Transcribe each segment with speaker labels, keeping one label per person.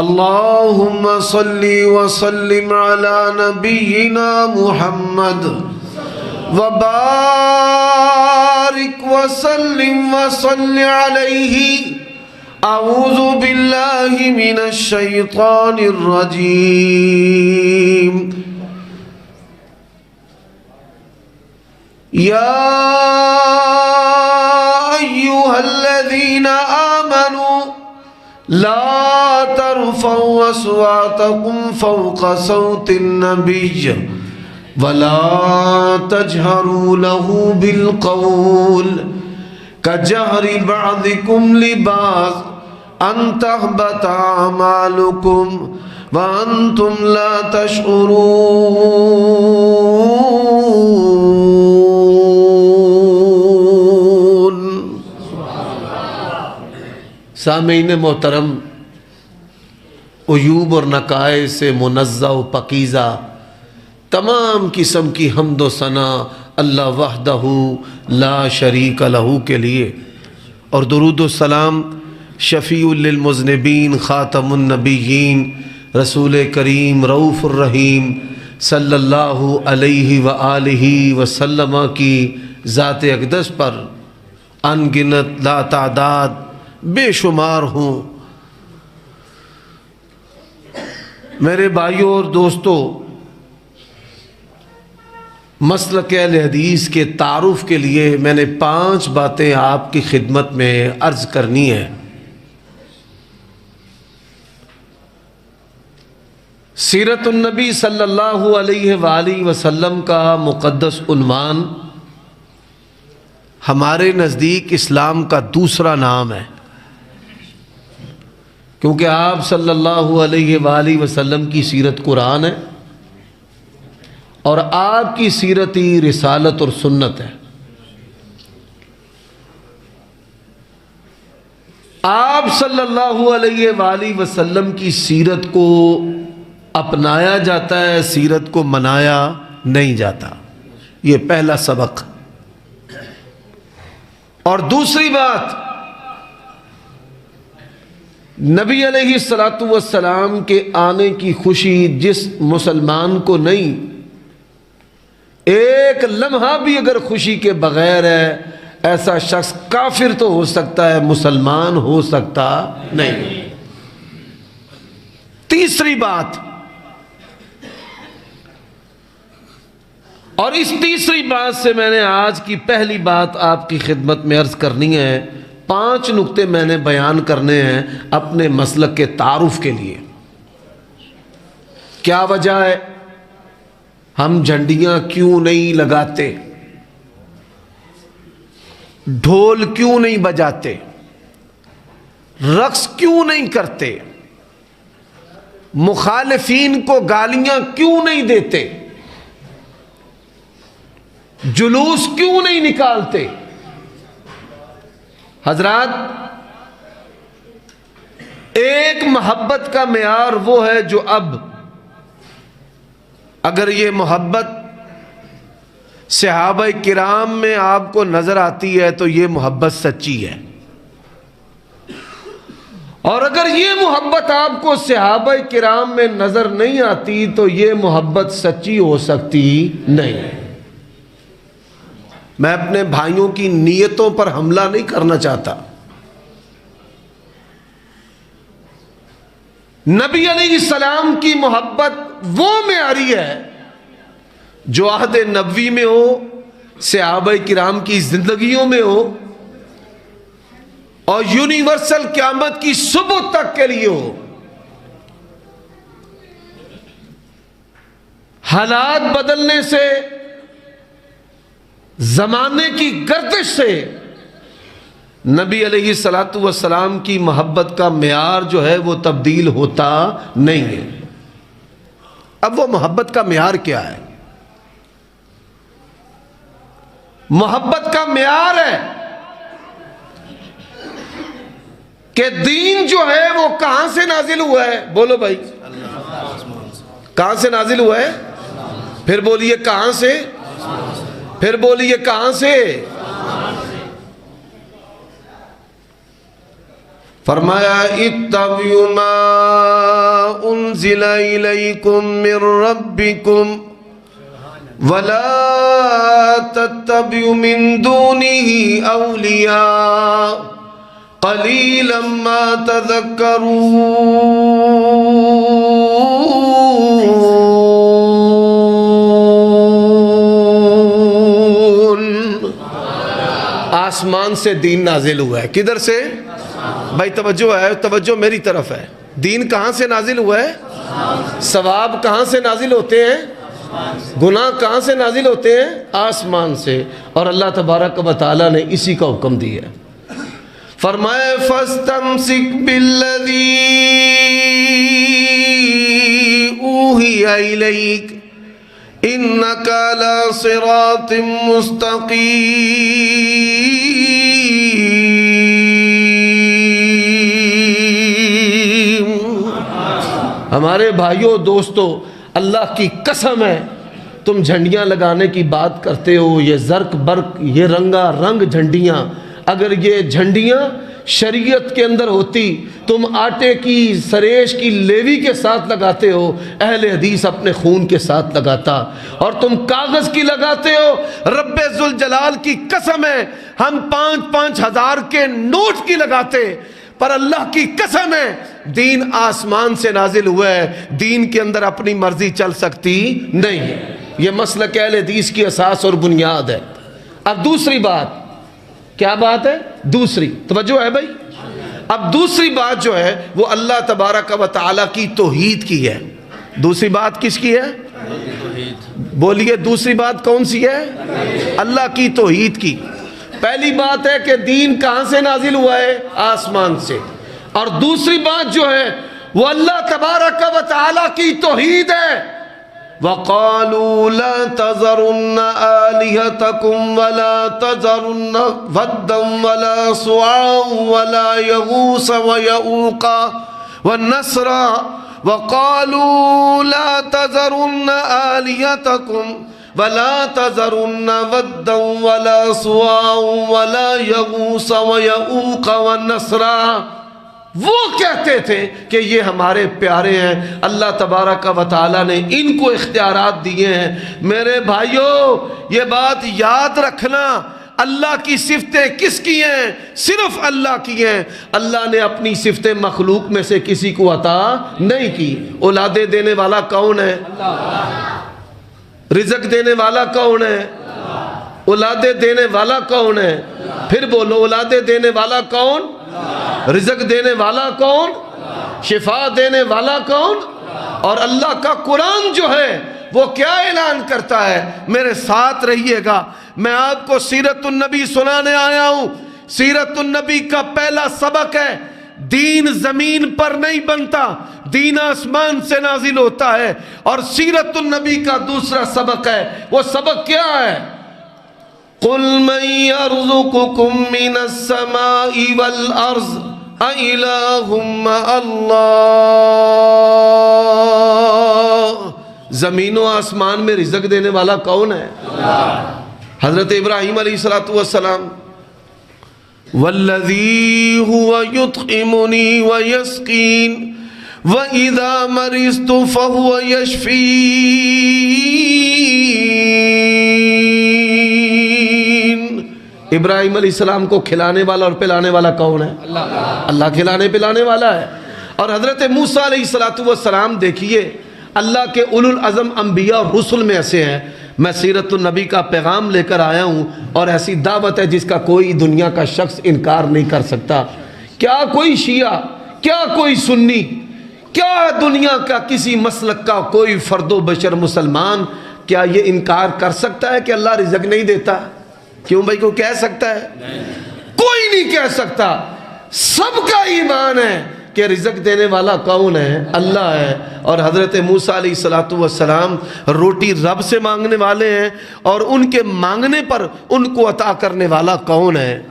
Speaker 1: اللهم صل وسلم على نبينا محمد وبارك وسلم وصل عليه. اعوذ باللہ من الشیطان الرجیم. یا ایہا الذین آمنوا لا ترفعوا اصواتكم فوق صوت النبي ولا تجهروا له بالقول كجهر بعضكم لبعض أن تحبط أعمالكم وأنتم لا تشعرون.
Speaker 2: سامعین محترم، عیوب اور نقائص سے منزہ و پاکیزہ تمام قسم کی حمد و ثنا اللہ وحدہ لا شریک لہ کے لیے، اور درود و سلام شفیع للمذنبین خاتم النبیین رسول کریم رؤوف الرحیم صلی اللہ علیہ وآلہ وسلم کی ذات اقدس پر ان گنت لا تعداد بے شمار ہوں. میرے بھائیوں اور دوستوں، مسلک اہل حدیث کے تعارف کے لیے میں نے 5 باتیں آپ کی خدمت میں عرض کرنی ہے. سیرت النبی صلی اللہ علیہ وآلہ وسلم کا مقدس عنوان ہمارے نزدیک اسلام کا دوسرا نام ہے، کیونکہ آپ صلی اللہ علیہ وآلہ وسلم کی سیرت قرآن ہے اور آپ کی سیرت ہی رسالت اور سنت ہے. آپ صلی اللہ علیہ وآلہ وسلم کی سیرت کو اپنایا جاتا ہے، سیرت کو منایا نہیں جاتا. یہ پہلا سبق. اور دوسری بات، نبی علیہ السلام کے آنے کی خوشی جس مسلمان کو نہیں، ایک لمحہ بھی اگر خوشی کے بغیر ہے، ایسا شخص کافر تو ہو سکتا ہے، مسلمان ہو سکتا نہیں. تیسری بات، اور اس تیسری بات سے میں نے آج کی پہلی بات آپ کی خدمت میں عرض کرنی ہے. 5 نکتے میں نے بیان کرنے ہیں اپنے مسلک کے تعارف کے لیے. کیا وجہ ہے؟ ہم جھنڈیاں کیوں نہیں لگاتے؟ ڈھول کیوں نہیں بجاتے؟ رقص کیوں نہیں کرتے؟ مخالفین کو گالیاں کیوں نہیں دیتے؟ جلوس کیوں نہیں نکالتے؟ حضرات، ایک محبت کا معیار وہ ہے جو اب اگر یہ محبت صحابہ کرام میں آپ کو نظر آتی ہے تو یہ محبت سچی ہے، اور اگر یہ محبت آپ کو صحابہ کرام میں نظر نہیں آتی تو یہ محبت سچی ہو سکتی نہیں. میں اپنے بھائیوں کی نیتوں پر حملہ نہیں کرنا چاہتا. نبی علیہ السلام کی محبت وہ معیاری ہے جو عہد نبوی میں ہو، صحابہ کرام کی زندگیوں میں ہو، اور یونیورسل قیامت کی صبح تک کے لیے ہو. حالات بدلنے سے، زمانے کی گردش سے نبی علیہ السلام کی محبت کا معیار جو ہے وہ تبدیل ہوتا نہیں ہے. اب وہ محبت کا معیار کیا ہے؟ محبت کا معیار ہے کہ دین جو ہے وہ کہاں سے نازل ہوا ہے؟ بولو بھائی، کہاں سے نازل ہوا ہے؟ پھر بولیے کہاں سے؟ پھر بولیے کہاں سے؟
Speaker 1: فرمایا اتبعوا ما انزل الیکم من ربکم ولا تتبعوا من دونه اولیاء قلیلا ما تذکرون۔
Speaker 2: آسمان سے دین نازل ہوا ہے، کدھر سے؟ بھائی توجہ ہے، توجہ میری طرف ہے۔ دین کہاں سے نازل ہوا ہے؟ ثواب کہاں سے نازل ہوتے ہیں؟ گناہ کہاں سے نازل ہوتے ہیں؟ آسمان سے۔ اور اللہ تبارک و تعالیٰ نے اسی کا حکم دیا ہے۔
Speaker 1: فرمائے فاستمسک بالذی اوحی الیک انک علی صراط مستقیم۔
Speaker 2: ہمارے بھائیوں دوستو، اللہ کی قسم ہے، تم جھنڈیاں لگانے کی بات کرتے ہو، یہ زرق برق، یہ رنگا رنگ جھنڈیاں، اگر یہ جھنڈیاں شریعت کے اندر ہوتی، تم آٹے کی سریش کی لیوی کے ساتھ لگاتے ہو، اہل حدیث اپنے خون کے ساتھ لگاتا، اور تم کاغذ کی لگاتے ہو۔ رب ذوالجلال کی قسم ہے، ہم 5-5 ہزار کے نوٹ کی لگاتے، پر اللہ کی قسم ہے دین آسمان سے نازل ہوا ہے، دین کے اندر اپنی مرضی چل سکتی نہیں۔ یہ مسلک اہل حدیث کی اساس اور بنیاد ہے۔ اب دوسری بات، کیا بات ہے؟ دوسری توجہ ہے بھائی۔ اب دوسری بات جو ہے وہ اللہ تبارک و تعالیٰ کی توحید کی ہے۔ دوسری بات کس کی ہے؟ بولیے دوسری بات کون سی ہے؟ اللہ کی توحید کی۔ پہلی بات ہے کہ دین کہاں سے نازل ہوا ہے؟ آسمان سے۔ اور دوسری بات جو ہے وہ اللہ تبارک و تعالیٰ کی توحید ہے۔
Speaker 1: وَقَالُوا لَا تَذَرُنَّ آلِهَتَكُمْ وَلَا تَذَرُنَّ وَدًّا وَلَا سُوَاعًا وَلَا يَغُوثَ وَيَعُوقَ وَالنَّسْرَ وَقَالُوا لَا تَذَرُنَّ آلِهَتَكُمْ وَلَا تَذَرُنَّ وَدًّا وَلَا سُوَاعًا وَلَا يَغُوثَ وَيَعُوقَ وَالنَّسْرَ۔ وہ کہتے تھے کہ یہ ہمارے پیارے ہیں، اللہ تبارک و تعالیٰ نے ان کو اختیارات دیے ہیں۔ میرے بھائیوں یہ بات یاد رکھنا، اللہ کی صفتیں کس کی ہیں؟ صرف اللہ کی ہیں۔ اللہ نے اپنی صفتیں مخلوق میں سے کسی کو عطا نہیں کی۔ اولادیں دینے والا کون ہے؟ رزق دینے والا کون ہے؟ اولادیں دینے والا کون ہے؟ پھر بولو اولادیں دینے والا کون؟ رزق دینے والا کون؟ شفا دینے والا کون؟ اور اللہ کا قرآن جو ہے وہ کیا اعلان کرتا ہے؟ میرے ساتھ رہیے گا، میں آپ کو سیرت النبی سنانے آیا ہوں۔ سیرت النبی کا پہلا سبق ہے، دین زمین پر نہیں بنتا، دین آسمان سے نازل ہوتا ہے۔ اور سیرت النبی کا دوسرا سبق ہے، وہ سبق کیا ہے؟ قُلْ مَنْ يَرْزُقُكُم مِّنَ السَّمَاءِ وَالْأَرْضِ أَإِلَٰهٌ مَّعَ اللَّهِ۔ زمین و آسمان میں رزق دینے والا کون ہے؟ حضرت ابراہیم علیہ السلام، وَالَّذِي هُوَ يُطْعِمُنِي وَيَسْقِينِ وَإِذَا مَرِضْتُ فَهُوَ يَشْفِينِ۔ ابراہیم علیہ السلام کو کھلانے والا اور پلانے والا کون ہے؟ اللہ کھلانے پلانے والا ہے۔ اور حضرت موسیٰ علیہ السلام دیکھیے، اللہ کے اولو العزم انبیاء اور رسل میں ایسے ہیں۔ میں سیرت النبی کا پیغام لے کر آیا ہوں، اور ایسی دعوت ہے جس کا کوئی دنیا کا شخص انکار نہیں کر سکتا۔ کیا کوئی شیعہ، کیا کوئی سنی، کیا دنیا کا کسی مسلک کا کوئی فرد و بشر مسلمان کیا یہ انکار کر سکتا ہے کہ اللہ رزق نہیں دیتا؟ کیوں بھائی، کو کہہ سکتا ہے؟ کوئی نہیں کہہ سکتا۔ سب کا ایمان ہے کہ رزق دینے والا کون ہے؟ اللہ ہے۔ اور حضرت موسیٰ علیہ السلام روٹی رب سے مانگنے والے ہیں، اور ان کے مانگنے پر ان کو عطا کرنے والا کون ہے؟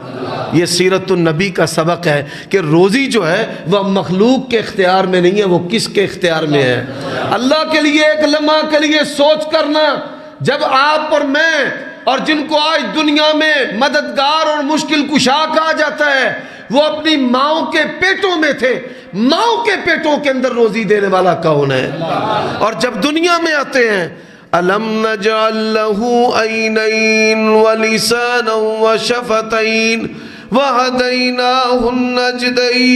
Speaker 1: یہ سیرت النبی کا سبق ہے کہ روزی جو ہے وہ مخلوق کے اختیار میں نہیں ہے، وہ کس کے اختیار میں ہے؟ اللہ کے لیے ایک لمحہ کے لیے سوچ کرنا، جب آپ اور میں اور جن کو آج دنیا میں مددگار اور مشکل کشا کہا جاتا ہے، وہ اپنی ماؤں کے پیٹوں میں تھے، ماؤں کے پیٹوں کے اندر روزی دینے والا کون ہے؟ اور جب دنیا میں آتے ہیں أَلَمْ نَجْعَلْ لَهُ عَيْنَيْن وَلِسَانًا وَشَفَتَيْن وَهَدَيْنَاهُ النَّجْدَيْن۔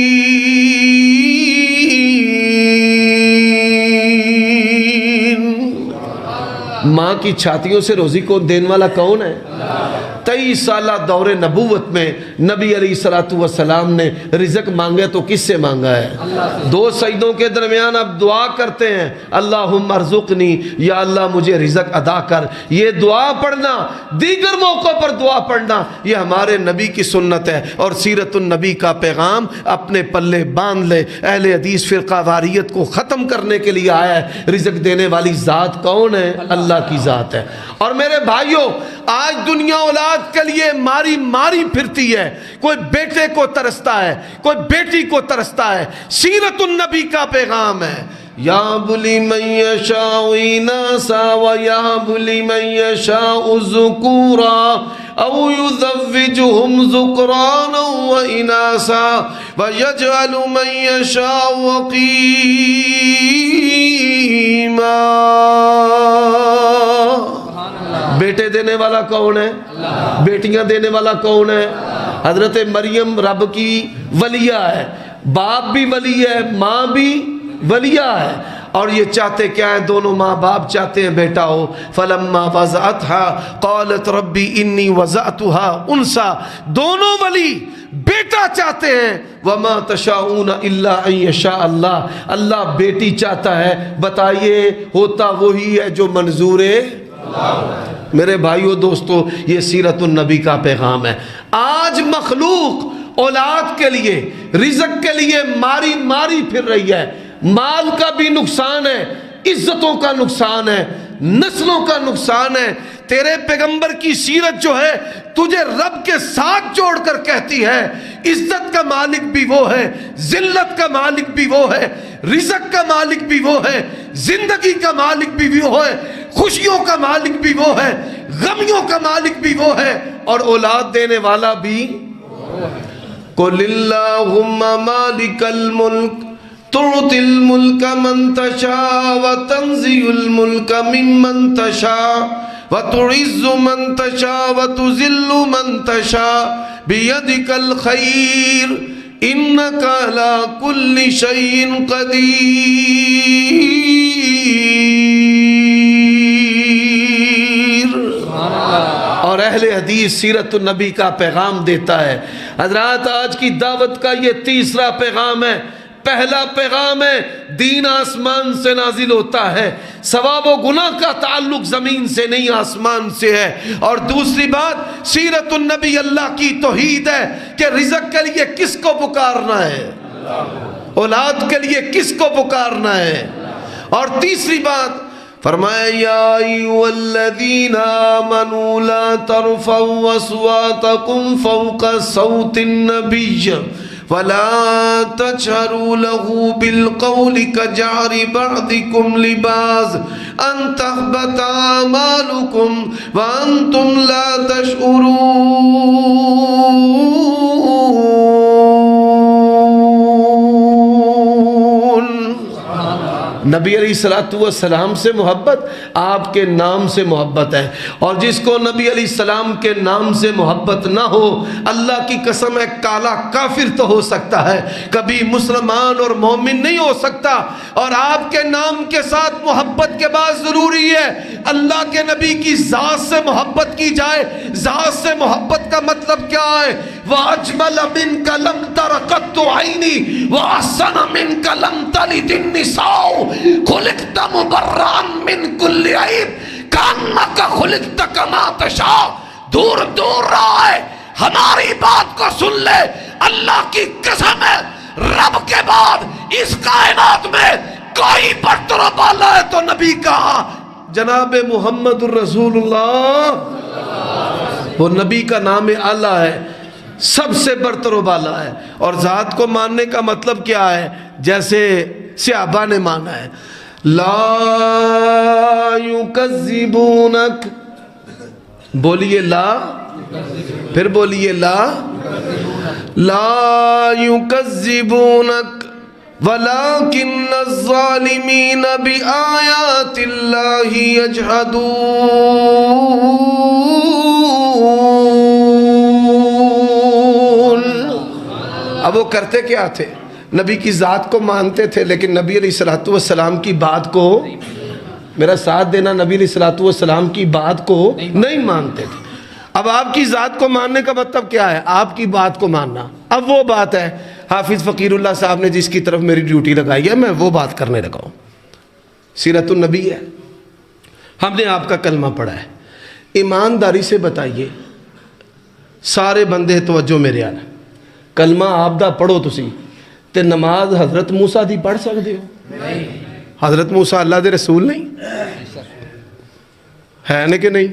Speaker 1: ماں کی چھاتیوں سے روزی کو دینے والا کون ہے؟ 23 سالہ دور نبوت میں نبی علیہ السلام نے رزق مانگا تو کس سے مانگا ہے؟ دو سجدوں کے درمیان اب دعا کرتے ہیں، اللہم ارزقنی، یا اللہ مجھے رزق عطا کر۔ یہ دعا پڑھنا، دیگر موقع پر دعا پڑھنا، یہ ہمارے نبی کی سنت ہے اور سیرت النبی کا پیغام اپنے پلے باندھ لے۔ اہل حدیث فرقہ واریت کو ختم کرنے کے لیے آیا ہے۔ رزق دینے والی ذات کون ہے؟ اللہ کی ذات ہے۔ اور میرے بھائیوں، آج دنیا اولاد کے لیے ماری ماری پھرتی ہے، کوئی بیٹے کو ترستا ہے، کوئی بیٹی کو ترستا ہے۔ سیرت النبی کا پیغام ہے، یَهْبُ لِمَن يَشَاءُ إِنَاثًا وَيَهْبُ لِمَن يَشَاءُ ذُكُورًا أَوْ يُزَوِّجُهُمْ ذُكْرَانًا وَإِنَاثًا وَيَجْعَلُ مَن يَشَاءُ عَقِيمًا۔ بیٹے دینے والا کون ہے؟ بیٹیاں دینے والا کون ہے؟ حضرت مریم رب کی ولیہ ہے، باپ بھی ولی ہے، ماں بھی ولیہ ہے، اور یہ چاہتے کیا ہیں؟ دونوں ماں باپ چاہتے ہیں بیٹا ہو۔ فلما وضعتها قالت ربی انی وضعتها انثى، دونوں ولی بیٹا چاہتے ہیں۔ وما تشاءون الا ان یشاء اللہ، اللہ بیٹی چاہتا ہے۔ بتائیے ہوتا وہی ہے جو منظور ہے۔ میرے بھائیو دوستو، یہ سیرت النبی کا پیغام ہے۔ آج مخلوق اولاد کے لیے، رزق کے لیے ماری ماری پھر رہی ہے۔ مال کا بھی نقصان ہے، عزتوں کا نقصان ہے، نسلوں کا نقصان ہے۔ تیرے پیغمبر کی سیرت جو ہے تجھے رب کے ساتھ جوڑ کر کہتی ہے عزت کا مالک بھی وہ ہے، ذلت کا مالک بھی وہ ہے، رزق کا مالک بھی وہ ہے، زندگی کا مالک بھی وہ ہے، خوشیوں کا مالک بھی وہ ہے، غمیوں کا مالک بھی وہ ہے، اور اولاد دینے والا بھی۔ قُلِ اللَّهُمَّ مَالِكَ الْمُلْكِ تُعْطِي الْمُلْكَ مَنْ تَشَاءُ وَتَنْزِعُ الْمُلْكَ مِمَّنْ تَشَاءُ وَتُعِزُّ مَنْ تَشَاءُ وَتُذِلُّ مَنْ تَشَاءُ بِيَدِكَ الْخَيْرُ إِنَّكَ عَلَى كُلِّ شَيْءٍ قَدِيرٌ۔ اور اہل حدیث سیرت النبی کا پیغام دیتا ہے۔ حضرات، آج کی دعوت کا یہ تیسرا پیغام ہے۔ پہلا پیغام ہے دین آسمان سے نازل ہوتا ہے، ثواب و گناہ کا تعلق زمین سے نہیں آسمان سے ہے۔ اور دوسری بات، سیرت النبی اللہ کی توحید ہے کہ رزق کے لیے کس کو پکارنا ہے، اولاد کے لیے کس کو پکارنا ہے۔ اور تیسری بات فرمایا، یا ایھا الذین آمنوا لا ترفعوا اصواتکم فوق صوت النبی ولا تجهروا له بالقول كجهر بعضكم لبعض ان تحبط اعمالكم وانتم لا تشعرون۔ نبی علیہ السلام سے محبت آپ کے نام سے محبت ہے، اور جس کو نبی علیہ السلام کے نام سے محبت نہ ہو، اللہ کی قسم ہے کالا کافر تو ہو سکتا ہے، کبھی مسلمان اور مومن نہیں ہو سکتا۔ اور آپ کے نام کے ساتھ محبت کے بعد ضروری ہے اللہ کے نبی کی ذات سے محبت کی جائے۔ ذات سے محبت کا مطلب کیا ہے؟ وَأَجْمَلَ مِنْكَ لَمْ تَرَ قَطُّ عَيْنِي وَأَحْسَنَ مِنْكَ لَمْ تَلِدِ النِّسَاءُ خُلِقْتَ مُبَرَّأً مِنْ كُلِّ عَيْبٍ كَأَنَّكَ خُلِقْتَ كَمَا تَشَاءُ۔ دور دور رہا ہے، ہماری بات کو سن لے، اللہ کی قسم ہے رب کے بعد اس کائنات میں کوئی برتر و بالا ہے تو نبی کہا جناب محمد الرسول اللہ۔ وہ نبی کا نام اعلیٰ ہے، سب سے برتر و بالا ہے۔ اور ذات کو ماننے کا مطلب کیا ہے؟ جیسے صحابہ نے مانا ہے، لا یکذبونک، بولیے لا، پھر بولیے لا، لا يكذبونك ولكن الظالمين بآيات الله يجحدون. اب وہ کرتے کیا تھے؟ نبی کی ذات کو مانتے تھے لیکن نبی علیہ السلام کی بات کو، میرا ساتھ دینا، نبی علیہ السلام کی بات کو نہیں مانتے تھے. اب آپ کی ذات کو ماننے کا مطلب کیا ہے؟ آپ کی بات کو ماننا. اب وہ بات ہے حافظ فقیر اللہ صاحب نے جس کی طرف میری ڈیوٹی لگائی ہے، میں وہ بات کرنے لگا ہوں. سیرت النبی ہے، ہم نے آپ کا کلمہ پڑھا ہے. ایمانداری سے بتائیے سارے بندے توجہ میرے آل، کلمہ آپ دا پڑھو تسی تے نماز حضرت موسیٰ دی پڑھ سکتے ہو؟ حضرت موسیٰ اللہ دے رسول نہیں ہے نا کہ نہیں؟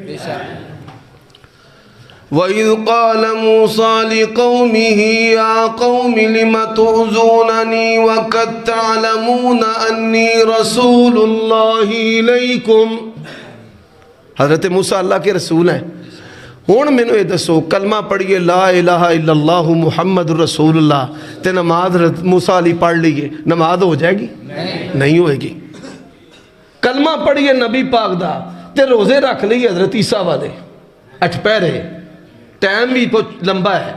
Speaker 1: وَإِذْ قَالَ مُوسَىٰ لِقَوْمِهِ يَا قَوْمِ لِمَ تُعْزُونَنِي وَقَدْ تَعْلَمُونَ أَنِّي رَسُولُ اللَّهِ إِلَيْكُمْ. حضرت موسیٰ اللہ کے رسول ہیں. ہون میں نے دسو کلمہ پڑھئے لا الہ الا اللہ محمد رسول اللہ تے نماز حضرت موسیٰ علی پڑھ لیے، نماز ہو جائے گی؟ نہیں ہوئے گی. کلمہ پڑھئے نبی پاک دا تے روزے رکھ لیے حضرت عیسیٰ والے 8 پہرے، ٹائم بھی لمبا ہے،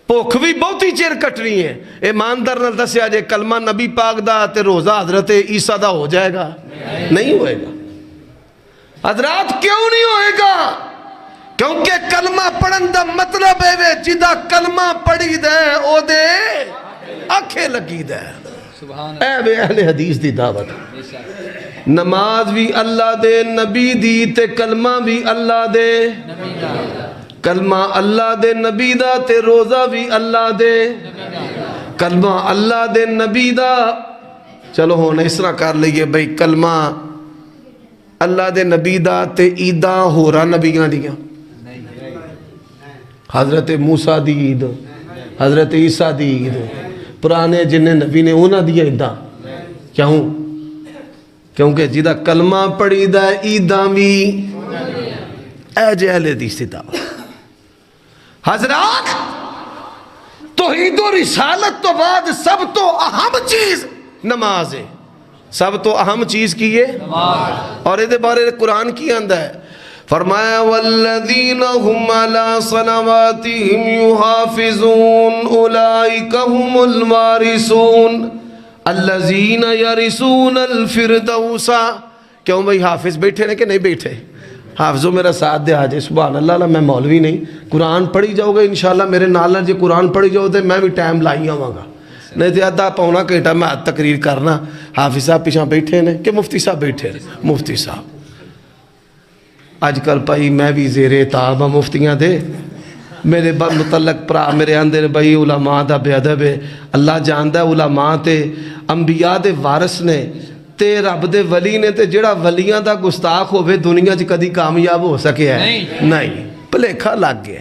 Speaker 1: بھوک بھی بہت ہی چیر کٹنی ہے. ایماندار نال دسیا جے کلمہ نبی پاک دا تے روزہ حضرت عیسیٰ دا ہو جائے گا؟ نہیں ہوئے گا. حضرات کیوں نہیں ہوئے گا؟ کیونکہ کلمہ پڑھن دا مطلب ہے جدا کلمہ پڑھی دے او دے آنکھیں لگی دے. اے بے اہل حدیث دی دعوت، نماز بھی اللہ دے، نبی دی تے کلمہ بھی اللہ دے. کلمہ اللہ دے نبی دا تے روزہ بھی اللہ دے. کلمہ اللہ دے نبی دا، چلو ہونے اس طرح کر لئیے بھئی کلمہ اللہ دے نبی دا تے عیداں ہو رہا نبیاں دیاں. حضرت موسیٰ دی عید، حضرت عیسیٰ دی عید، پرانے جن نبی نے انہاں دیا عیداں. کیوں؟ کیونکہ جدہ کلمہ پڑھی دا عیداں بھی اے جہل حدیث دی دعوت. حضرات توحید و رسالت تو بعد سب تو اہم چیز نماز ہے. سب تو اہم چیز کی ہے نماز. اور یہ بارے قرآن کی آندہ ہے، فرمایا والذین هم علی صلواتہم یحافظون اولئک هم الوارثون الذین یرثون الفردوس. کیوں بھئی حافظ بیٹھے نے کہ نہیں بیٹھے؟ حافظوں میرا ساتھ دے آجے. سبحان اللہ، میں مولوی نہیں، قرآن پڑھی جاؤ گے انشاءاللہ میرے نال جے قرآن پڑھی جاؤ دے میں بھی ٹائم لائی آواں گا. نہیں تو آدھا پونا گھنٹہ میں تقریر کرنا. حافظ صاحب پیچھے بیٹھے نے کہ مفتی صاحب بیٹھے؟ مفتی صاحب آج کل پائی میں بھی زیر اطاعت ہوں مفتیاں دے. میرے متعلق پرا میرے آندے نے بھائی علماء دا بے ادب ہے. اللہ جاندہ ہے علماء تے انبیاء دے وارث نے تے رب دے ولی نے تے جڑا ولیاں دا گستاخ ہوئے دنیا چ کدی کامیاب ہو سکے ہے؟ نہیں. بھلیکھا لگ گیا.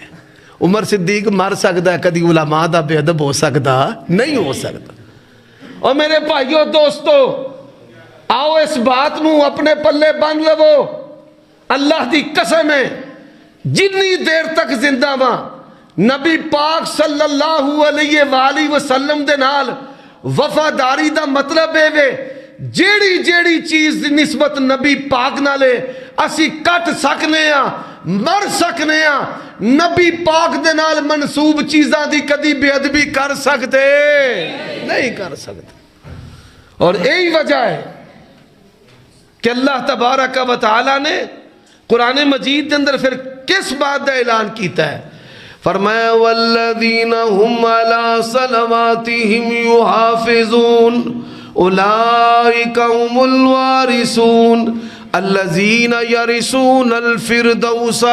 Speaker 1: عمر صدیق مر سکتا ہے، کدی علماء دا بے ادب ہو سکتا نہیں ہو سکتا. اور میرے بھائیوں دوستو آؤ اس بات مو اپنے پلے بن لو. اللہ دی قسم ہے جنی دیر تک زندہ ماں نبی پاک صلی اللہ علیہ وآلہ وسلم دے نال وفاداری دا مطلب ہے جیڑی جیڑی چیز نسبت نبی پاک نالے اسی کٹ سکنے ہاں، مر سکنے ہاں، نبی پاک دے نال منسوب چیزاں دی کدی بے ادبی کر سکتے نہیں کر سکتے. اور یہی وجہ ہے کہ اللہ تبارک و تعالی نے قرآن مجید کے اندر پھر کس بات کا اعلان کیتا ہے؟ فرمایا والذین هم علی صلواتہم یحافظون اولئک هم الوارثون الذین یرثون الفردوس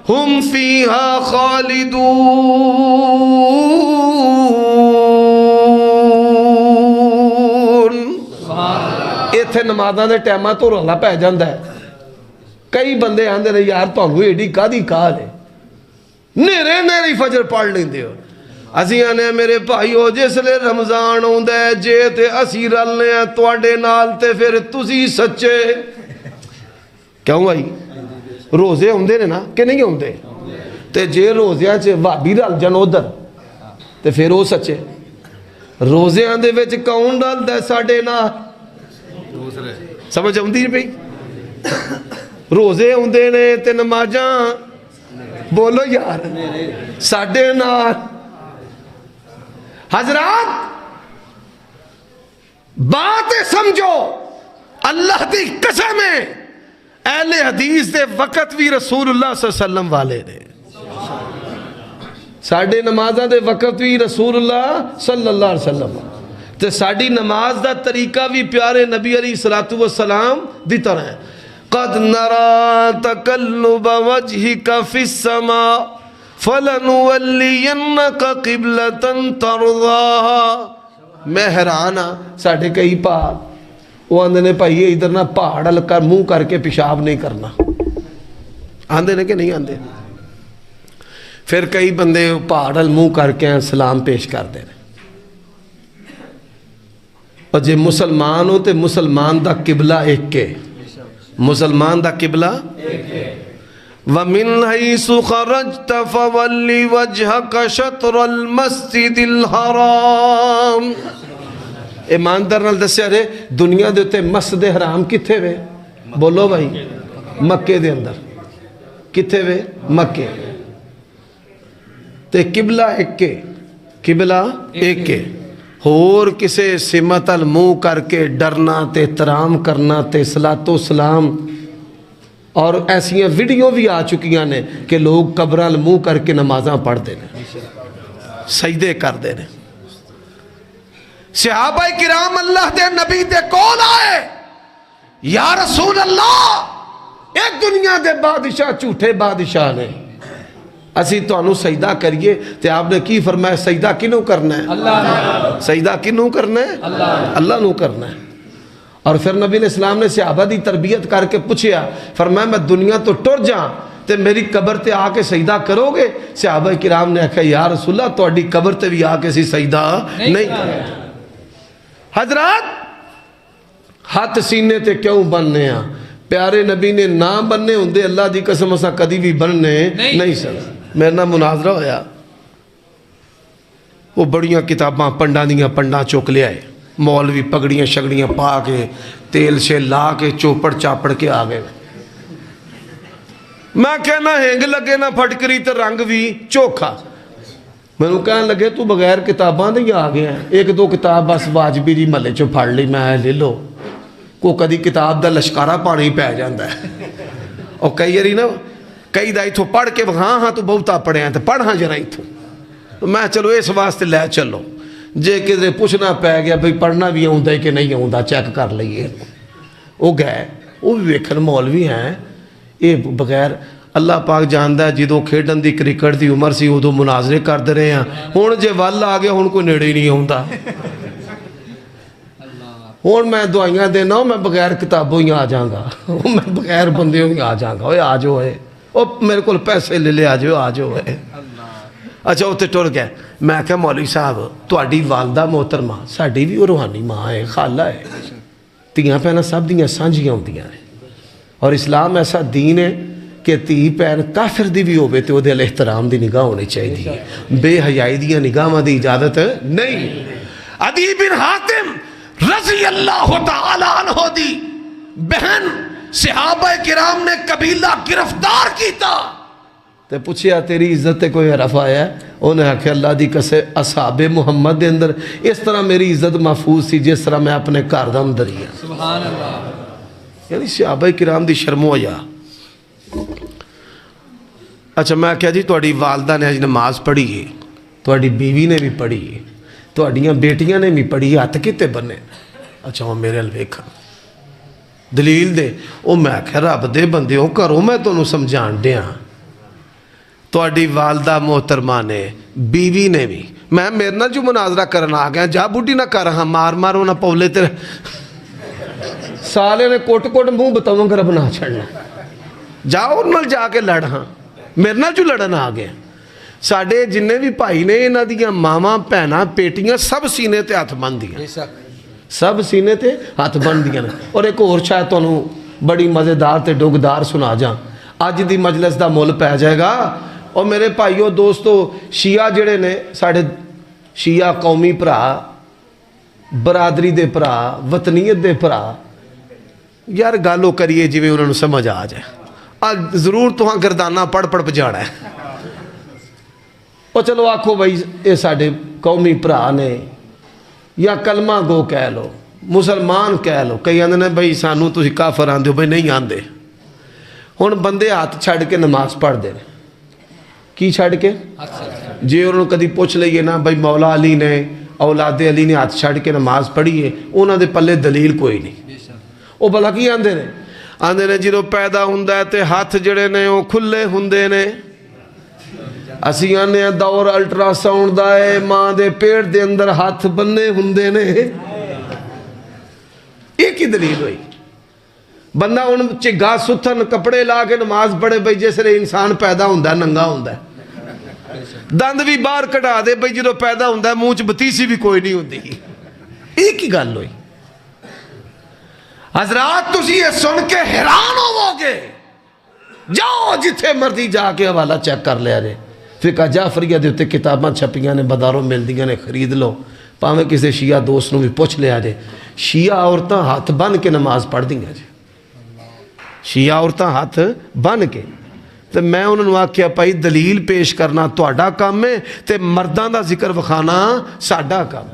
Speaker 1: هم فیہا خالدون. ایتھے نمازاں دے ٹائماں تو رولا پہ جاندا ہے. کئی بندے آندے نے یار تانوں ایڈی کادی کال ہے، نیرے نیری فجر پڑھ لیندے ہو. اسی آنے میرے بھائیو جس لے رمضان ہوندا ہے جے تے اسی رلنے ہیں تواڈے نال تے پھر تسی سچے. کیوں بھائی؟ روزے ہوندے نے نا کہ نہیں ہوندے؟ تے جے روزیاں چ بھابی رل جان ادھر تے پھر وہ سچے روزیاں دے وچ کون رلدا ہے ساڈے نال سمجھ آؤندی پئی روزے ہوندے نے تے نمازاں بولو یار ساڈے نال حضرات بات سمجھو اللہ دی قسم ہے اہل حدیث دے وقت بھی رسول اللہ صلی اللہ علیہ وسلم والے نے ساڈے نمازاں دے وقت بھی رسول اللہ صلی اللہ علیہ وسلم تے ساڈی نماز دا طریقہ بھی پیارے نبی علیہ الصلوۃ والسلام دی طرح ہے قد نرى تقلب وجهك في السماء فلنولينك قبلة ترضاها میں حیران ہاں ساڈے کئی پاک وہ آندے نے بھائی ادھر نہ پہاڑ ال کر منہ کر کے پیشاب نہیں کرنا آندے نے کہ نہیں آندے پھر کئی بندے پہاڑ ال منہ کر کے سلام پیش کر دے اور جے مسلمان ہو تے مسلمان دا قبلہ ایک کے مسلمان دا قبلہ وَمِنْ حَيْثُ خَرَجْتَ فَوَلِّ وَجْهَكَ شَطْرَ الْمَسْجِدِ الْحَرَامِ ایماندار نال دسیا رے دنیا دے تے مسجد حرام کتھے وے بولو بھائی مکے دے اندر کتھے وے مکے تے قبلہ ایک کے قبلہ ایک کے اور کسے سمت المو کر کے ڈرنا تے احترام کرنا تے صلاۃ و سلام اور ایسیاں ویڈیو بھی آ چکیاں نے کہ لوگ قبراں المو کر کے نمازاں پڑھ دے نے سجدے کر دے نے صحابہ کرام اللہ دے نبی دے کول آئے یا رسول اللہ ایک دنیا دے بادشاہ جھوٹے بادشاہ نے اسی تو انہوں سجدہ کریے تے آپ نے کی فرمایا سجدہ کنوں کرنا ہے اللہ سجدہ کنوں کرنا ہے اللہ نو کرنا ہے اور پھر نبی علیہ السلام نے صحابہ دی تربیت کر کے پوچھیا فرمایا میں دنیا تو ٹر جاں تے میری قبر تے آ کے سجدہ کرو گے صحابہ کرام نے کہا یا رسول اللہ تہاڈی قبر تے بھی آ کے سی سجدہ نہیں کرنا حضرات ہاتھ سینے تے کیوں بننے ہیں پیارے نبی نے نہ بننے ہوندے اللہ دی قسم اسا کدی بھی بننے نہیں سکتے میرے نہ مناظرہ ہویا وہ بڑیاں کتاباں پنڈا دیاں پنڈا چوک لے آئے مولوی پگڑیاں شگڑیاں پا کے تیل سے لا کے چوپڑ چاپڑ کے آگئے میں کہنا ہینگ لگے نہ پھٹکری تے رنگ بھی چوکھا میں نے کہنے لگے تو بغیر کتاباں دے آ گیا ہے ایک دو کتاب بس واجبی جی ملے چو پھڑ لی میں لے لو کو کدی کتاب دا لشکارہ پانی پہ جاندہ ہے اور کئی یاری نا کئی دائی تو پڑھ کے ہاں ہاں تو بہتا پڑھے ہیں تو پڑھ ہاں جرائی تو میں چلو اس واسطے لے چلو جے کدھر پوچھنا پہ گیا بھئی پڑھنا بھی آؤں ہے کہ نہیں آؤں چیک کر لئیے وہ گئے وہ بھی ویکھن مولوی ہیں یہ بغیر اللہ پاک جاندہ ہے جدوں کھیڈن دی کرکٹ دی عمر سی ادو مناظرے کر دے رہے ہیں ہون جے وال آ گیا ہون کوئی نیڑے ہی نہیں آؤں ہون میں دعائیاں دینا ہوں میں بغیر کتابوں ہی آ جاؤں گا میں بغیر بندیوں ہی آ جاؤں گا آ جو ہے میرے کو پیسے لے لے آ جو ہے اچھا وہ ٹر گئے میں کہا مولوی صاحب تہاڈی والدہ محترمہ ساڈی بھی روحانی ماں ہے خالہ ہے تیاں پہنا سب دیاں سانجیاں ہوندیاں ہیں اور اسلام ایسا دین ہے کہ تی پہن کافر دی بھی ہوئے تو دے احترام دی نگاہ ہونے چاہیے بے حیائی دیاں نگاہ دی اجازت نہیں عدی بن حاتم رضی اللہ تعالیٰ عنہ دی بہن صحابہ کرام نے قبیلہ گرفتار کیتا تے پوچھیا تیری عزت تے کوئی حرف آیا ہے انہیں آکھے اللہ دی کسے اصحاب محمد دے اندر اس طرح میری عزت محفوظ سی جس طرح میں اپنے کار دا اندر ہی سبحان اللہ یعنی صحابہ کرام دی شرم ہو یا اچھا میں کہا جی تہاڈی والدہ نے آج نماز پڑھی ہے تہاڈی بیوی نے بھی پڑھی ہے تہاڈیاں بیٹیاں نے بھی پڑھی ہے ہاتھ کتے بنے اچھا وہ میرے الویکھا دلیل دے او میں کہا رب دے بندے ہو کرو میں تو انہوں سمجھان دیا تہاڈی والدہ محترمہ نے بیوی نے بھی میں میرے نہ جو مناظرہ کرنا آ گیا جا بوٹی نہ کر رہا مار مارو نہ پولے تیرے سالے نے کوٹ کوٹ منہ بتاؤں گا بنا چھڑنا جاؤ ان مل جا کے لڑ ہاں میرے نہ جو لڑنا آ گیا ساڑھے جننے بھی پائی نے انہ دیا ماما پہنا پیٹیاں سب سینے تے ہاتھ بند دیا سب سینے تے ہاتھ بند دیا اور ایک اور شاید تو انہوں بڑی مزیدار تے ڈوگدار سنا جاں آج دی مجلس دا مول پہ جائے گا اور میرے بھائیو دوستو شیعہ جڑے نے ساڑھے شیعہ قومی بھرا، برادری دے بھرا، وطنیت دے بھرا، یار گالو کریے جی انہوں نے سمجھ آ جائے. ضرور تو ہاں گردانہ پڑھ پجاڑا ہے. اور چلو آکھو بھائی یہ ساڑھے قومی بھرا نے، یا کلمہ گو کہہ لو، مسلمان کہہ لو. کئی آندے نے بھائی سانو تسی کافر آندے ہو، بھائی نہیں آندے. ہن بندے ہاتھ چھڑ کے نماز پڑھ دے. کی چھڑ کے؟ جی انہوں نے کدی پوچھ لئیے نا بھائی مولا علی نے، اولاد علی نے ہاتھ چھڑ کے نماز پڑھی ہے، انہوں نے پلے دلیل کوئی نہیں. وہ بھلا کی آندے نے؟ آندے نے جدوں پیدا ہوندا ہے تے ہاتھ جڑے نے وہ کھلے ہوندے نے. اسی آنے دور الٹرا ساؤنڈ دا ہے، ماں دے پیٹ دے اندر ہاتھ بننے ہوندے نے. ایک ہی دلیل ہوئی. بندہ ان چگا ستھن کپڑے لا کے نماز پڑھے بھئی جس لئے انسان پیدا ہوندہ ہے ننگا ہوندہ ہے. دند بھی باہر کٹا دے بھئی جدو پیدا ہوندہ ہے منہ بتیسی بھی کوئی نہیں ہوندی. ایک ہی گل ہوئی. حضرات تسی یہ سن کے حیران ہو گے. جاؤ جتھے مرضی جا کے حوالہ چیک کر لیا جائے. فقہ جعفریہ دے ہوتے کتاباں چھپیاں نے، بازاروں مل دیاں نے، خرید لو. پاویں کسی شیعہ دوست نو بھی پوچھ لیا جائے. شیعہ عورتاں ہاتھ بن کے نماز پڑھ دیں جی. شیعہ عورتاں ہاتھ بن کے. تو میں انہوں نے آکھیا پائی دلیل پیش کرنا تہاڈا کام ہے تے مرداں دا ذکر وکھانا ساڈا کام.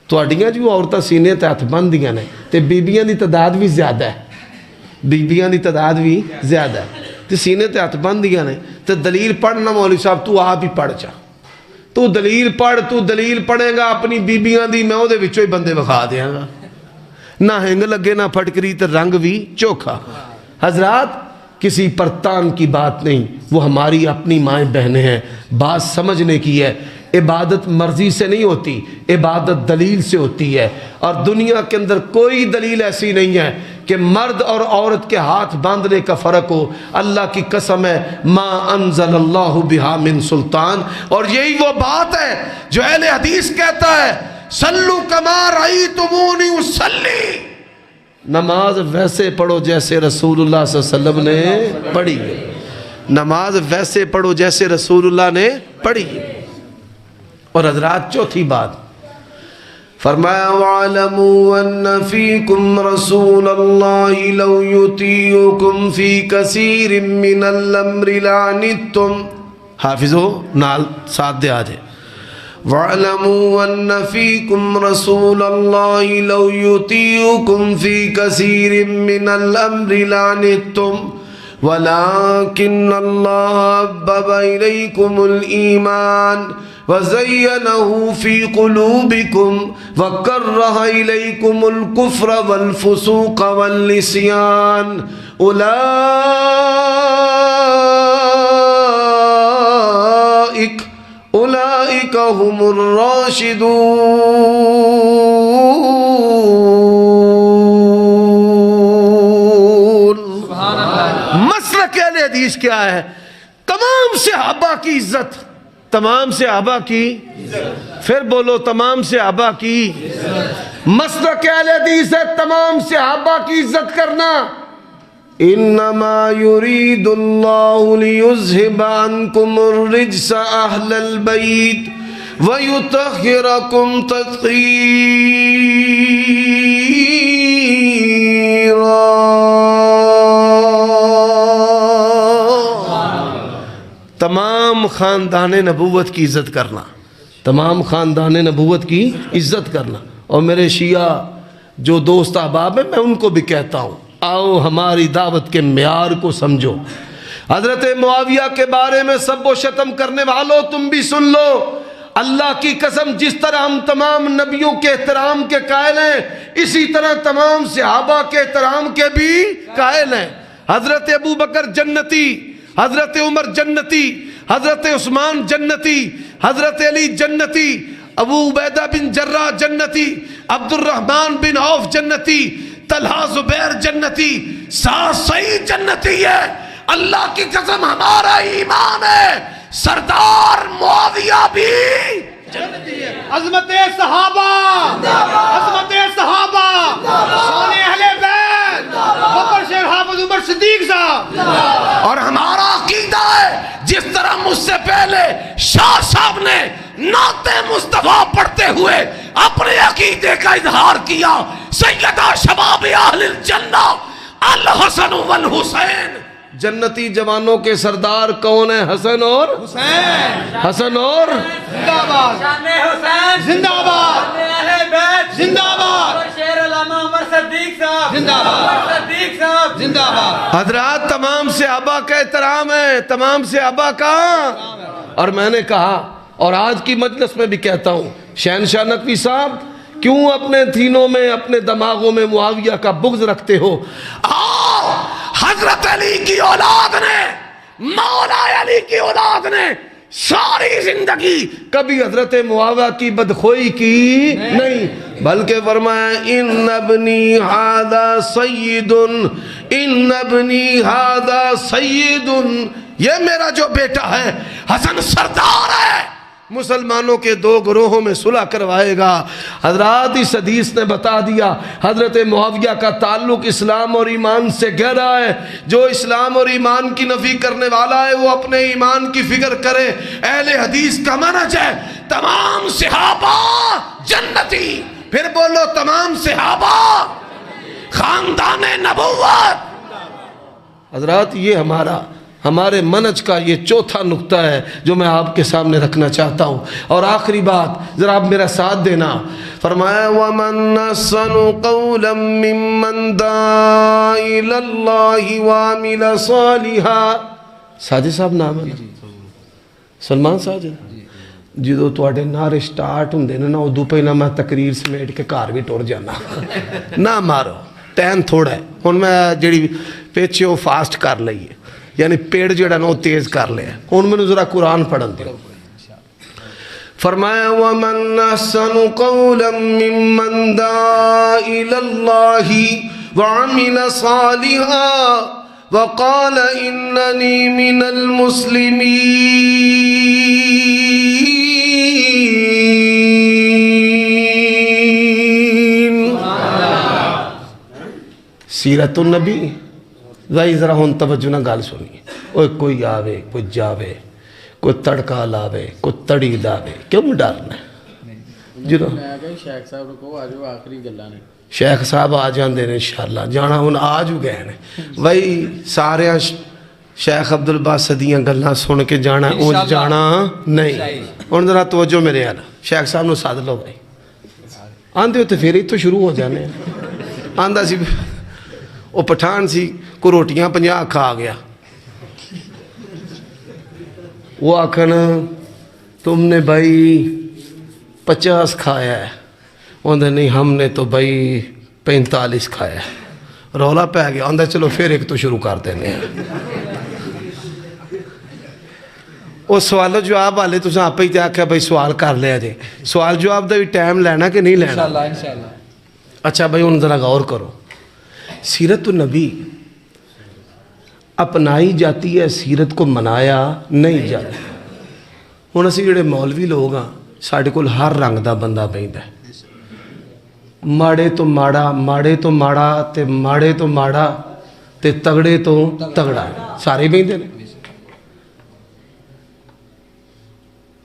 Speaker 1: تہاڈیاں جو عورتاں سینے تے ہاتھ بن دیاں نے تے بیبیاں دی تعداد بھی زیادہ ہے. بیبیاں دی تعداد بھی زیادہ ہے تے سینے تے ہاتھ بن دیاں نے. تے دلیل پڑھنا مولوی صاحب تو آپ ہی پڑھ چا. تو دلیل پڑھے گا اپنی بیبیاں دی، میں دے وچوں ہی بندے وکھا دیاں گا. نہ ہنگ لگے نہ پھٹکری تے رنگ بھی چوکھا. حضرات کسی پرتان کی بات نہیں، وہ ہماری اپنی مائیں بہنیں ہیں. بات سمجھنے کی ہے. عبادت مرضی سے نہیں ہوتی، عبادت دلیل سے ہوتی ہے. اور دنیا کے اندر کوئی دلیل ایسی نہیں ہے کہ مرد اور عورت کے ہاتھ باندھنے کا فرق ہو. اللہ کی قسم ہے ما انزل اللہ بہا من سلطان. اور یہی وہ بات ہے جو اہل حدیث کہتا ہے صلو کما رأیتمونی اصلی. نماز ویسے پڑھو جیسے رسول اللہ صلی اللہ علیہ وسلم نے پڑھی ہے. نماز ویسے پڑھو جیسے رسول اللہ نے پڑھی ہے. اور حضرات چوتھی بات فرمایا وَعَلَمُوا أَنَّ فِيكُمْ رَسُولَ اللَّهِ لَوْ يُطِيعُكُمْ فِي كَثِيرٍ مِّنَ الْأَمْرِ لَعَنِتُّمْ. حافظو نال ساتھ دے آجے. وَعَلَمُوا أَنَّ فِيكُمْ رَسُولَ اللَّهِ لَوْ يُطِيعُكُمْ فِي كَثِيرٍ مِّنَ الْأَمْرِ لَعَنِتُّمْ وَلَكِنَّ اللَّهَ حَبَّبَ إِلَيْكُمُ الْإِيمَانَ وَزَيَّنَهُ فِي قُلُوبِكُمْ وَكَرَّهَ إِلَيْكُمُ الْكُفْرَ وَالْفُسُوقَ وَالْعِصْيَانَ أُولَئِكَ هُمُ الرَّاشِدُونَ. مسلک اہل حدیث کیا ہے؟ تمام صحابہ کی عزت. تمام صحابہ کی، پھر بولو تمام صحابہ کی. مسلک اہل حدیث ہے تمام صحابہ کی عزت کرنا. انما یرید اللہ لیذہب عنکم الرجس اہل البیت ویطہرکم تطہیرا. تمام خاندان نبوت کی عزت کرنا. تمام خاندان نبوت کی عزت کرنا. اور میرے شیعہ جو دوست احباب ہیں میں ان کو بھی کہتا ہوں آؤ ہماری دعوت کے معیار کو سمجھو. حضرت معاویہ کے بارے میں سب و شتم کرنے والوں تم بھی سن لو. اللہ کی قسم جس طرح ہم تمام نبیوں کے احترام کے قائل ہیں اسی طرح تمام صحابہ کے احترام کے بھی قائل ہیں. حضرت ابو بکر جنتی، حضرت عمر جنتی، حضرت عثمان جنتی، حضرت علی جنتی، ابو عبیدہ بن جراح جنتی، عبد الرحمن بن عوف جنتی، طلحہ زبیر جنتی، سعد سعید جنتی ہے. اللہ کی قسم ہمارا ایمان ہے سردار معاویہ بھی جنتی ہے. عظمت صحابہ، عظمت صحابہ، سونے اہل بیت، بکر شیخ حافظ عمر صدیق صاحب. اور ہمارا عقیدہ ہے جس طرح مجھ سے پہلے شاہ صاحب نے نعت مصطفیٰ پڑھتے ہوئے اپنے عقیدے کا اظہار کیا. سیدہ شباب اہل الجنہ الحسن والحسین. جنتی جوانوں کے سردار کون ہیں؟ حسن اور
Speaker 3: حسین
Speaker 1: حسن اور
Speaker 3: زندہ باد
Speaker 4: شان حسین
Speaker 3: زندہ باد
Speaker 4: اہل بیت
Speaker 3: زندہ باد
Speaker 4: اور شیر علامہ عمر صدیق صاحب
Speaker 3: زندہ باد
Speaker 4: عمر صدیق صاحب
Speaker 3: زندہ باد.
Speaker 1: حضرات تمام صحابہ کا احترام ہے، تمام صحابہ کا. اور میں نے کہا اور آج کی مجلس میں بھی کہتا ہوں، شہنشاہ نقوی صاحب کیوں اپنے تینوں میں اپنے دماغوں میں معاویہ کا بغض رکھتے ہو؟ آؤ حضرت علی کی اولاد نے، مولا علی کی اولاد نے ساری زندگی کبھی حضرت معاویہ کی بدخوئی کی نہیں، بلکہ فرمایا ان ابنی ھذا سید، ان ابنی ھذا سید، یہ میرا جو بیٹا ہے حسن سردار ہے، مسلمانوں کے دو گروہوں میں صلح کروائے گا. حضرات اس حدیث نے بتا دیا حضرت معاویہ کا تعلق اسلام اور ایمان سے گہرا ہے. جو اسلام اور ایمان کی نفی کرنے والا ہے وہ اپنے ایمان کی فکر کرے. اہل حدیث کا منہج ہے تمام صحابہ جنتی. پھر بولو تمام صحابہ خاندان نبوت. حضرات یہ ہمارے منہج کا یہ چوتھا نقطہ ہے جو میں آپ کے سامنے رکھنا چاہتا ہوں. اور آخری بات ذرا آپ میرا ساتھ دینا. فرمایا وَمَنْ أَحْسَنُ قَوْلًا مِّمَّنْ دَعَا إِلَى اللَّهِ وَعَمِلَ صَالِحًا. ساجد صاحب نام ہے سلمان ساجد. جدو تواڈے نعرے سٹارٹ ہوندے نے نا ادو پہلا میں تقریر سمیٹ کے گھر بھی ٹر جانا. نہ مارو ٹائم تھوڑا ہے. ہن میں جڑی پیچھے وہ فاسٹ کر لئیے، یعنی پیڑ جڑا نا وہ تیز کر لیا. ہن مینوں ذرا قرآن پڑھن دیو. فرمایا وَمَنْ أَحْسَنُ قَوْلًا مِّمَّنْ دَعَا إِلَى اللَّهِ وَعَمِلَ صَالِحًا وَقَالَ إِنَّنِي مِنَ الْمُسْلِمِينَ. سیرت النبی. ذائی ذرا ہون توجہ نہ گال سنیے. کوئی آوے کوئی جاوے، کوئی تڑکا لاوے کوئی تڑی لاوے، کیوں ڈرنا ہے؟ جنہوں
Speaker 3: شیخ صاحب کو آجو آخری گلہ نے
Speaker 1: شیخ صاحب آ جاندے نے انشاءاللہ. جانا ہن آج ہو گئے نے وہی سارے شیخ عبدالباسط دیاں گلاں سن کے جانا اونج جانا نہیں. ہن ذرا توجہ میرے حال. شیخ صاحب نو ساتھ لو بھائی. آندے ہو تو پھر ہی تو شروع ہو جانے. آندہ سی وہ پٹھان سی کو روٹیاں 50 کھا گیا. وہ آکھن تم نے بھائی 50 کھایا ہے. آندھا نہیں ہم نے تو بھائی 45 کھایا ہے. رولا پہ گیا. آندھا چلو پھر ایک تو شروع کر دینے ہیں. وہ سوال جواب والے تو آپ ہی آکھا بھائی سوال کر لیا جے. سوال جواب دا بھی ٹائم لینا کہ نہیں لینا؟
Speaker 3: انشاءاللہ.
Speaker 1: اچھا بھائی ان ذرا غور کرو. سیرت النبی اپنائی جاتی ہے، سیرت کو منایا نہیں جاتا. ہن اسی جڑے مولوی لوگ ہاں ساڈے کول ہر رنگ دا بندہ بہندا ہے. ماڑے تو ماڑا، ماڑے تو ماڑا تے ماڑے تو ماڑا تے تگڑے تو تگڑا، سارے بہندے نے.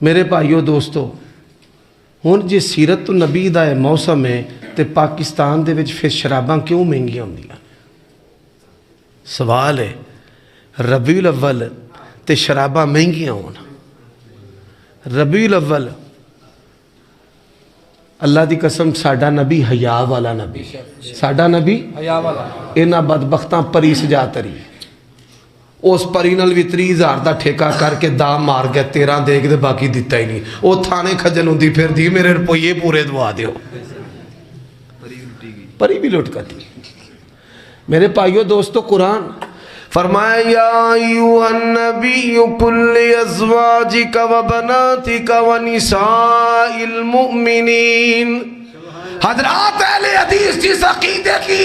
Speaker 1: میرے بھائیو دوستو ہن جے سیرت النبی دا موسم ہے تے پاکستان دے وچ پھر شراباں کیوں مہنگیاں ہوندیاں؟ سوال ہے ربیع الاول تے شراباں مہنگیاں ہون. ربیع الاول اللہ دی قسم ساڈا نبی حیا والا نبی، ساڈا نبی
Speaker 3: حیا والا.
Speaker 1: انہاں بدبختاں پری سجا تری. اس پری نال بھی 30,000 دا ٹھیکہ کر کے دا مار گیا. 13 دے کے باقی دیتا ہی نہیں. وہ تھانے کھجل ہوندی پھر دی میرے روپیے پورے دوا دیو. پری بھی لٹ کرتی. میرے بھائیو دوستو قرآن فرمایا یا ایوہ النبی کل ازواجک و بناتک و نساء المؤمنین. حضرات اہل حدیث جس عقیدے کی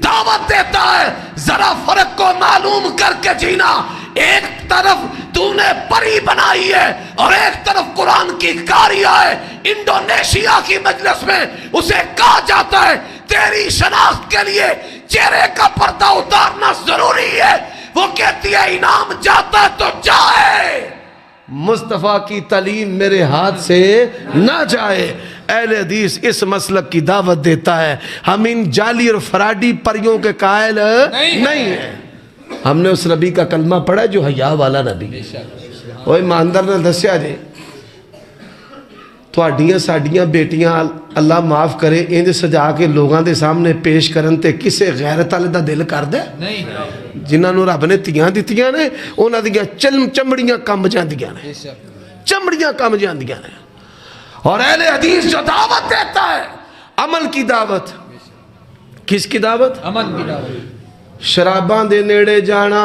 Speaker 1: دعوت دیتا ہے ذرا فرق کو معلوم کر کے جینا. ایک طرف تو نے پری بنائی ہے اور ایک طرف قرآن کی کاریہ ہے. انڈونیشیا کی مجلس میں اسے کہا جاتا ہے تیری شناخت کے لیے چہرے کا پردہ اتارنا ضروری ہے. وہ کہتی ہے انعام جاتا ہے تو جائے. مصطفیٰ کی تعلیم میرے ہاتھ سے نہ جائے۔ اہل حدیث اس مسلک کی دعوت دیتا ہے، ہم ان جعلی اور فراڈی پریوں کے قائل نہیں ہیں۔ ہم نے اس نبی کا کلمہ پڑھا ہے جو حیا والا نبی۔ وہ ایماندار نے دسیا جے تواڈیاں ساڈیاں بیٹیاں اللہ معاف کرے انج سجا کے لوگاں دے سامنے پیش کرن تے کسے غیرت والے دا دل کر دے؟ جنہاں نو رب نے تیاں دتیاں نے انہاں دیاں چمڑیاں کم جاندیاں نے، چمڑیاں کم جاندیاں نے۔ اور اہل حدیث جو دعوت دیتا ہے عمل کی دعوت، کس کی دعوت؟
Speaker 3: امن کی دعوت
Speaker 1: شراباں دے نیڑے جانا۔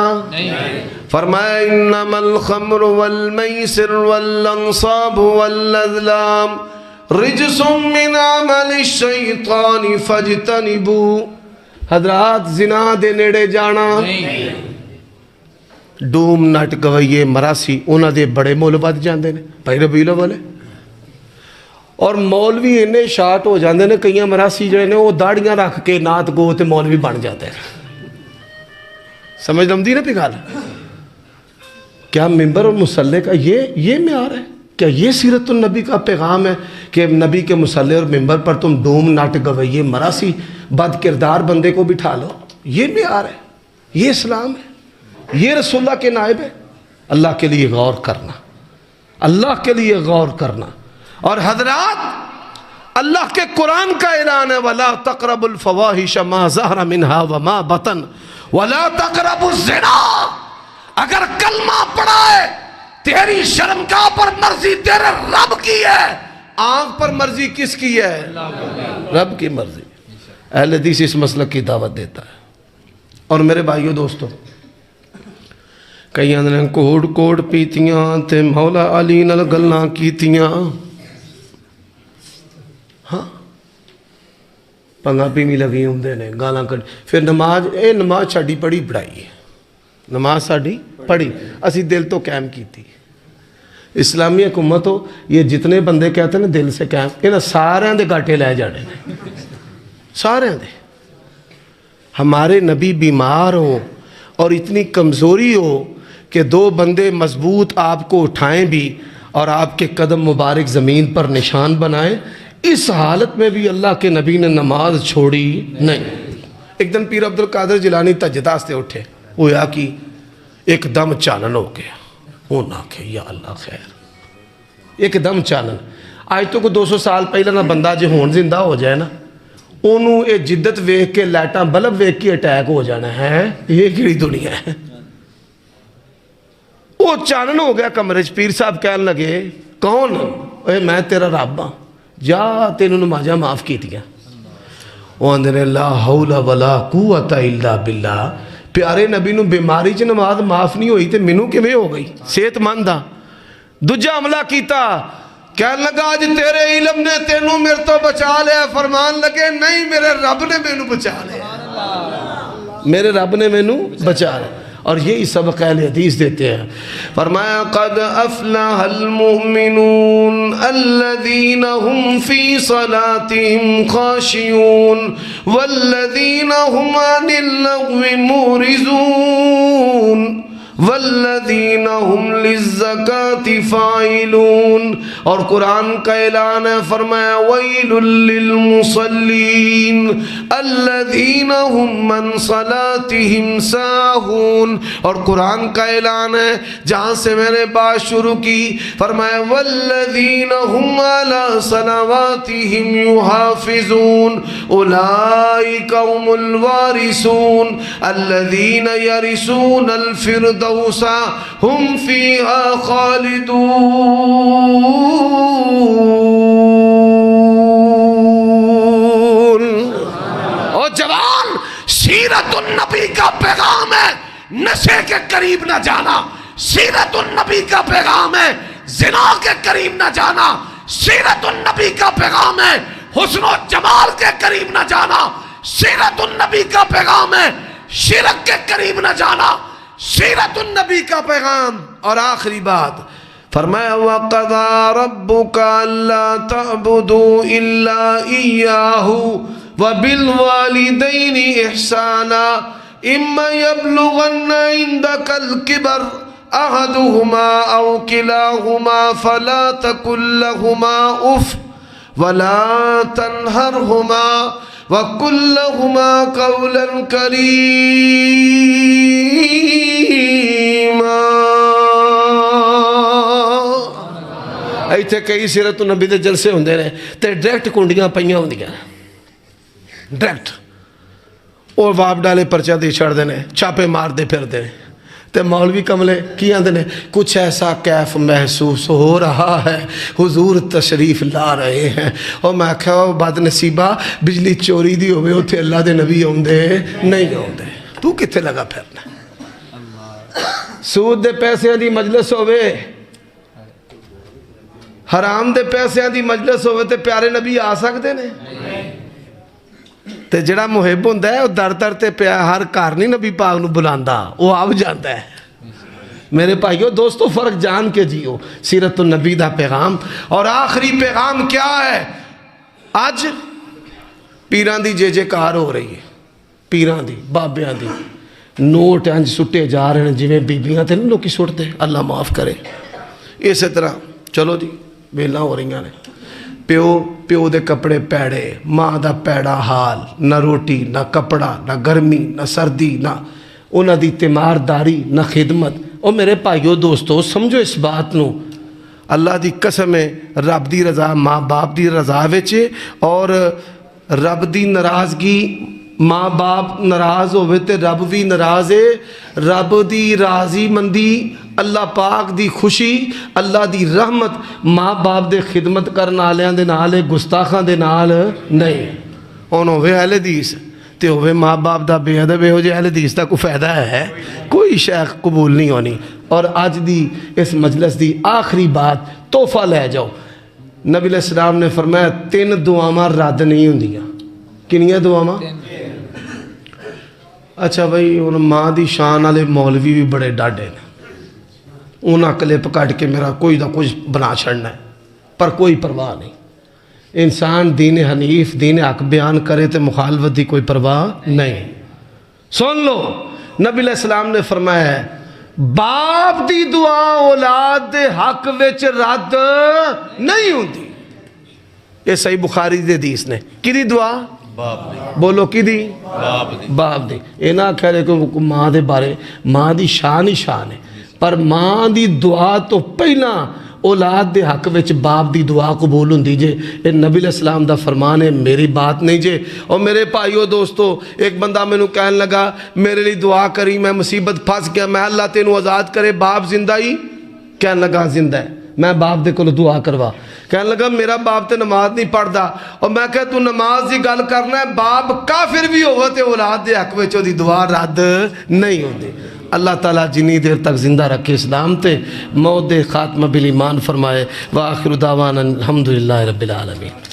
Speaker 1: فرمایا انما الخمر والمیسر والانصاب والازلام رجس من عمل الشیطان فاجتنبوا۔ حضرات زنا دے نیڑے جانا، ڈوم نٹ گوئیے مراسی انہاں دے بڑے مول بد جاندے نے بھائی ربیع الاول، اور مولوی انہیں شارٹ ہو جاندے نے، کئیاں مراسی جڑے نے وہ داڑیاں رکھ کے نات گو تے مولوی بن جاتے ہیں۔ سمجھ لمدی نا پگال؟ کیا ممبر اور مسلح کا یہ معیار ہے؟ کیا یہ سیرت النبی کا پیغام ہے کہ نبی کے مسلح اور ممبر پر تم ڈوم ناٹ گوئیے مراسی بد کردار بندے کو بٹھا لو؟ یہ معیار ہے؟ یہ اسلام ہے؟ یہ رسول اللہ کے نائب ہے؟ اللہ کے لیے غور کرنا، اللہ کے لیے غور کرنا۔ اور حضرات اللہ کے قرآن کا اعلان ہے وَلَا تَقْرَبُوا الْفَوَاحِشَ مَا ظَهَرَ مِنْهَا وَمَا بَطَنَ وَلَا تَقْرَبُوا الزِّنَا۔ اگر کلمہ پڑھا ہے تیری شرمگاہ پر مرضی تیرے رب کی ہے، آنکھ پر مرضی کس کی ہے؟ رب کی مرضی۔ اہل حدیث اس مسلک کی دعوت دیتا ہے۔ اور میرے بھائیو دوستو، کئی اندر کوڑ پیتیاں تے مولا علی نال گلاں کیتیاں، ہاں پنگا پیویں لگی ہوندے نے گالاں کٹ، پھر نماز ساڈی پڑھی پڑھائی ہے، نماز ساڈی پڑھی اسی دل تو قائم کیتی۔ اسلامی حکومت ہو یہ جتنے بندے کہتے ہیں دل سے قائم، انہاں سارے دے گاٹے لے جانے نے، سارے دے۔ ہمارے نبی بیمار ہوں اور اتنی کمزوری ہو کہ دو بندے مضبوط آپ کو اٹھائیں بھی اور آپ کے قدم مبارک زمین پر نشان بنائیں، اس حالت میں بھی اللہ کے نبی نے نماز چھوڑی نہیں۔ ایک دن پیر عبدالقادر جیلانی تہجد سے اٹھے، وہ یا کی ایک دم چانن ہو گیا، وہ نہ کہ یا اللہ خیر، ایک دم چانن۔ آج تو کو 200 سال پہلے نہ بندہ جو ہون زندہ ہو جائے نا، انہوں اے جدت ویک کے لائٹاں بلب ویک کی اٹیک ہو جانا ہے، یہ کیڑی دنیا ہے۔ وہ چانن ہو گیا کمرے چ، پیر صاحب کہنے لگے کون؟ اے میں تیرا رب ہاں، جا تینوں نمازاں معاف کیتیاں۔ وہ اندر لا حول ولا قوت الا باللہ، پیارے نبی نو بیماری چ نماز معاف نہیں ہوئی تے مینوں کیویں ہو گئی؟ صحت مند ہاں۔ دوجا حملہ کیتا، کہنے لگا آج تیرے علم نے تینوں میرے تو بچا لیا، فرمان لگے نہیں میرے رب نے مینوں بچا لیا، میرے رب نے مینوں بچا لیا۔ اور یہی سبق اہل حدیث دیتے ہیں۔ فرمایا قد افلح المؤمنون الذین هم فی صلاتهم خاشعون والذین هم عن اللغو معرضون والذین هم للزکاة فاعلون۔ اور قرآن کا اعلان ہے، فرمایا ویل للمصلین الذین هم عن صلاتهم ساہون۔ اور قرآن کا اعلان ہے جہاں سے میں نے بات شروع کی، فرمایا والذین هم علی صلواتهم یحافظون اولئک هم الوارثون الذین یرثون الفردوس ہم فیہا خالدون۔ اور جوان، سیرت النبی کا پیغام ہے نشے کے قریب نہ جانا، سیرت النبی کا پیغام ہے زنا کے قریب نہ جانا، سیرت النبی کا پیغام ہے حسن و جمال کے قریب نہ جانا، سیرت النبی کا پیغام ہے شرک کے قریب نہ جانا، سیرت النبی کا پیغام۔ اور آخری بات فرمایا وَقَضَى رَبُّكَ أَلَّا تَعْبُدُوا إِلَّا إِيَّاهُ وَبِالْوَالِدَيْنِ إِحْسَانًا إِمَّا يَبْلُغَنَّ عِندَكَ الْكِبَرَ أحدهما أو كلاهما فلا تقل لهما أف ولا تنهرهما وقل لهما قولا كريما. ایتھے کئی سیرت نبی دے جلسے ہوندے نے تے ڈائریکٹ کنڈیاں پئیاں ہوندیاں ڈائریکٹ اور واپ ڈالے پرچہ دے چھڑ دینے چھاپے مار دے پھر دینے تے مولوی کملے کی آندے نے کچھ ایسا کیف محسوس ہو رہا ہے حضور تشریف لا رہے ہیں. اور میں کہا بد نصیبہ بجلی چوری دی ہوئے اتھے اللہ دے نبی ہوندے نہیں ہوندے تو کتے لگا پھرنا. سود دے پیسے دی مجلس ہوئے حرام دے پیسے دی مجلس ہوئے تے پیارے نبی آ سکتے نے تے جڑا محب ہوندہ ہے وہ در در تے ہر کار نہیں نبی پاک نو بلاندا وہ آو جاندا ہے. میرے بھائیو دوستو فرق جان کے جیو سیرت النبی دا پیغام. اور آخری پیغام کیا ہے؟ آج پیران دی جے کار ہو رہی ہے پیران دی بابیاں دی نوٹ انج سٹے جا رہے ہیں جویں بیبیاں تے نہیں لوکی سٹ دے اللہ معاف کرے. اسی طرح چلو جی ویلاں ہو رہی ہیں پیو دے کپڑے پیڑے ماں دا پیڑا حال نہ روٹی نہ کپڑا نہ گرمی نہ سردی نہ انہاں دی تیمارداری نہ خدمت. اور میرے بھائیو دوستو سمجھو اس بات نو اللہ دی قسم ہے رب دی رضا ماں باپ دی رضا وچ اور رب دی ناراضگی ماں باپ ناراض ہوئے تے رب بھی ناراض ہے. رب دی راضی مندی اللہ پاک دی خوشی اللہ دی رحمت ماں باپ دے خدمت کرن آلیاں دے نال گستاخاں دے نال نہیں. ہن ہوئے اہل حدیث تے ہوئے ماں باپ دا بے ادب ہو جائے اہل حدیث دا کوئی فائدہ ہے؟ کوئی شیخ قبول نہیں ہونی. اور آج دی اس مجلس دی آخری بات تحفہ لے جاؤ. نبی علیہ السلام نے فرمایا 3 دعاواں رد نہیں ہوندیاں. کنیاں دعاواں؟ اچھا بھائی ان ماں دی شان والے مولوی بھی بڑے ڈاڈے نے انہاں کلپ کٹ کے میرا کوئی نہ کچھ بنا چھڑنا ہے پر کوئی پرواہ نہیں. انسان دین حنیف دین حق بیان کرے تو مخالفت دی کوئی پرواہ نہیں. سن لو نبی علیہ السلام نے فرمایا ہے باپ دی دعا اولاد دے حق وچ رد نہیں ہوندی. یہ صحیح بخاری دی حدیث نے کی دی دعا بولو کی دی باپ دی. یہ نہ کہہ رہے کہ ماں دے بارے ماں دی شان ہی شان ہے پر ماں دی دعا تو پہلا اولاد دے حق وچ باپ دی دعا قبول ہوندی جے. یہ نبی علیہ السلام دا فرمان ہے میری بات نہیں جے. اور میرے بھائیو دوستو ایک بندہ میں نو کہنے لگا میرے لیے دعا کری میں مصیبت پھنس گیا میں اللہ تینوں آزاد کرے باپ زندہ ہی کہنے لگا زندہ ہے میں باپ دے کو دعا کروا. کہنے لگا میرا باپ تے نماز نہیں پڑھدا اور میں کہا تو نماز دی گل کرنا ہے باپ کافر بھی ہوگا تے اولاد دے حق وچ دی دعا رد نہیں ہوندی. اللہ تعالیٰ جنی دیر تک زندہ رکھے اسلام تے موت دے خاتمہ بالایمان فرمائے. وآخر دعوانا الحمدللہ رب العالمین.